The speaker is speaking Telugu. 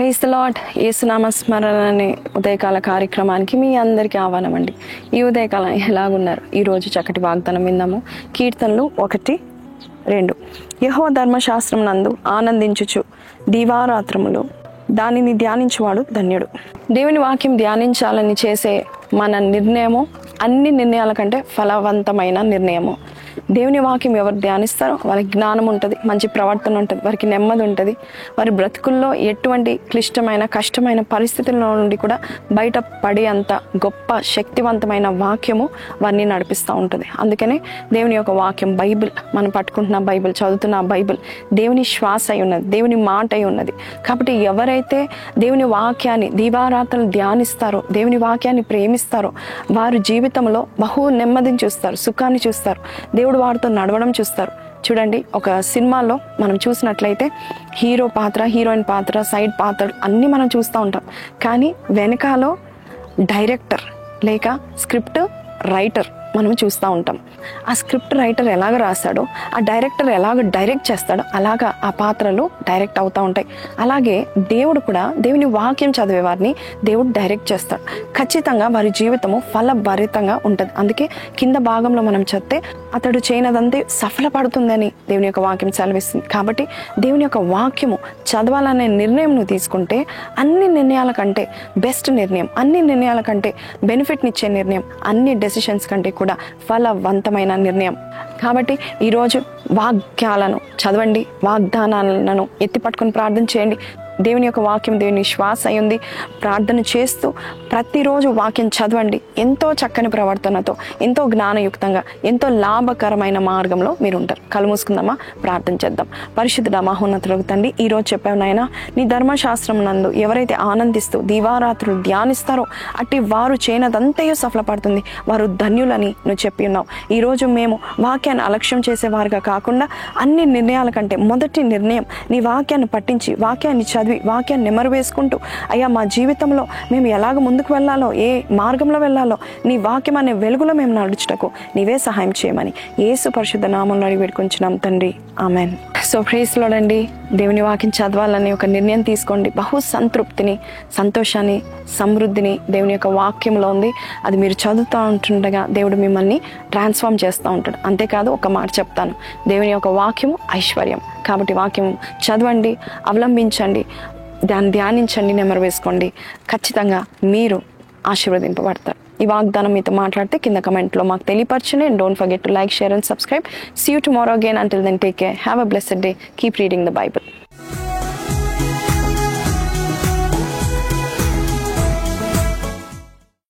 Praise the lord. యేసునామ స్మరణ అనే ఉదయకాల కార్యక్రమానికి మీ అందరికీ ఆహ్వానం అండి. ఈ ఉదయకాలం ఎలాగున్నారు? ఈరోజు చక్కటి వాగ్దానం విందాము. కీర్తనలు 1:2. యెహోవా ధర్మశాస్త్రం నందు ఆనందించుచు దీవారాత్రములు దానిని ధ్యానించువాడు ధన్యుడు. దేవుని వాక్యం ధ్యానించాలని చేసే మన నిర్ణయము అన్ని నిర్ణయాల కంటే ఫలవంతమైన నిర్ణయము. దేవుని వాక్యం ఎవరు ధ్యానిస్తారో వారికి జ్ఞానం ఉంటుంది, మంచి ప్రవర్తన ఉంటుంది, వారికి నెమ్మది ఉంటుంది. వారి బ్రతుకుల్లో ఎటువంటి క్లిష్టమైన కష్టమైన పరిస్థితుల్లో నుండి కూడా బయట పడే అంత గొప్ప శక్తివంతమైన వాక్యము వారిని నడిపిస్తూ ఉంటుంది. అందుకనే దేవుని యొక్క వాక్యం బైబిల్, మనం పట్టుకుంటున్న బైబిల్, చదువుతున్న బైబిల్ దేవుని శ్వాస అయి ఉన్నది, దేవుని మాట అయి ఉన్నది. కాబట్టి ఎవరైతే దేవుని వాక్యాన్ని దీవారాత్రులు ధ్యానిస్తారో, దేవుని వాక్యాన్ని ప్రేమిస్తారో వారు జీవితంలో బహు నెమ్మదిని చూస్తారు, సుఖాన్ని చూస్తారు, దేవుడు వారితో నడవడం చూస్తారు. చూడండి, ఒక సినిమాలో మనం చూసినట్లయితే హీరో పాత్ర, హీరోయిన్ పాత్ర, సైడ్ పాత్ర అన్నీ మనం చూస్తూ ఉంటాం. కానీ వెనకాలో డైరెక్టర్ లేక స్క్రిప్ట్ రైటర్ మనం చూస్తూ ఉంటాం. ఆ స్క్రిప్ట్ రైటర్ ఎలాగ రాస్తాడో, ఆ డైరెక్టర్ ఎలాగ డైరెక్ట్ చేస్తాడో అలాగా ఆ పాత్రలు డైరెక్ట్ అవుతూ ఉంటాయి. అలాగే దేవుడు కూడా దేవుని వాక్యం చదివే వారిని దేవుడు డైరెక్ట్ చేస్తాడు. ఖచ్చితంగా వారి జీవితము ఫలభరితంగా ఉంటుంది. అందుకే కింద భాగంలో మనం చదివితే అతడు చేయనదంతే సఫలపడుతుందని దేవుని యొక్క వాక్యం సెలవిస్తుంది. కాబట్టి దేవుని యొక్క వాక్యము చదవాలనే నిర్ణయం నువ్వు తీసుకుంటే అన్ని నిర్ణయాల కంటే బెస్ట్ నిర్ణయం, అన్ని నిర్ణయాల కంటే బెనిఫిట్నిచ్చే నిర్ణయం, అన్ని డెసిషన్స్ కంటే కూడా ఫలవంతమైన నిర్ణయం. కాబట్టి ఈరోజు వాక్యాలను చదవండి, వాగ్దానాలను ఎత్తిపట్టుకొని ప్రార్థన చేయండి. దేవుని యొక్క వాక్యం దేవుని శ్వాస అయి ఉంది. ప్రార్థన చేస్తూ ప్రతిరోజు వాక్యం చదవండి. ఎంతో చక్కని ప్రవర్తనతో, ఎంతో జ్ఞానయుక్తంగా, ఎంతో లాభకరమైన మార్గంలో మీరు ఉంటారు. కళ్ళు మూసుకుందామా, ప్రార్థన చేద్దాం. పరిశుద్ధుడా మహోన్నతులకు తండ్రి, ఈరోజు చెప్పావు నాయనా, నీ ధర్మశాస్త్రం నందు ఎవరైతే ఆనందిస్తూ దీవారాత్రులు ధ్యానిస్తారో అట్టి వారు చేయనదంతయో సఫలపడుతుంది, వారు ధన్యులని నువ్వు చెప్పి ఉన్నావు. ఈరోజు మేము వాక్యాన్ని అలక్ష్యం చేసేవారుగా కాకుండా అన్ని నిర్ణయాల కంటే మొదటి నిర్ణయం నీ వాక్యాన్ని పట్టించి, వాక్యాన్ని చదివి, వాక్యాన్ని నెమరు వేసుకుంటూ అయ్యా మా జీవితంలో మేము ఎలాగ ముందుకు వెళ్ళాలో, ఏ మార్గంలో వెళ్ళాలో నీ వాక్యం అనే వెలుగులో మేము నడుచుటకు నీవే సహాయం చేయమని యేసు పరిశుద్ధ నామంలో అడిగి వేడుకొంచున్నాం తండ్రి, ఆమెన్. సో ప్రైజ్ లార్డ్ అండి. దేవుని వాక్యం చదవాలని ఒక నిర్ణయం తీసుకోండి. బహు సంతృప్తిని, సంతోషాన్ని, సమృద్ధిని దేవుని యొక్క వాక్యంలో ఉంది. అది మీరు చదువుతూ ఉంటుండగా దేవుడు మిమ్మల్ని ట్రాన్స్ఫార్మ్ చేస్తూ ఉంటాడు. అంతేకాదు, ఒక మాట చెప్తాను, దేవుని యొక్క వాక్యము ఐశ్వర్యం. కాబట్టి వాక్యం చదవండి, అవలంబించండి, దాన్ని ధ్యానించండి, నెమరు వేసుకోండి. ఖచ్చితంగా మీరు ఆశీర్వదింపబడతారు. ఈ వాగ్దానం మీతో మాట్లాడితే కింద కమెంట్లో మాకు తెలియపరచండి. And don't forget to like, share and subscribe. See you tomorrow again. Until then, take care. Have a blessed day. Keep reading the Bible.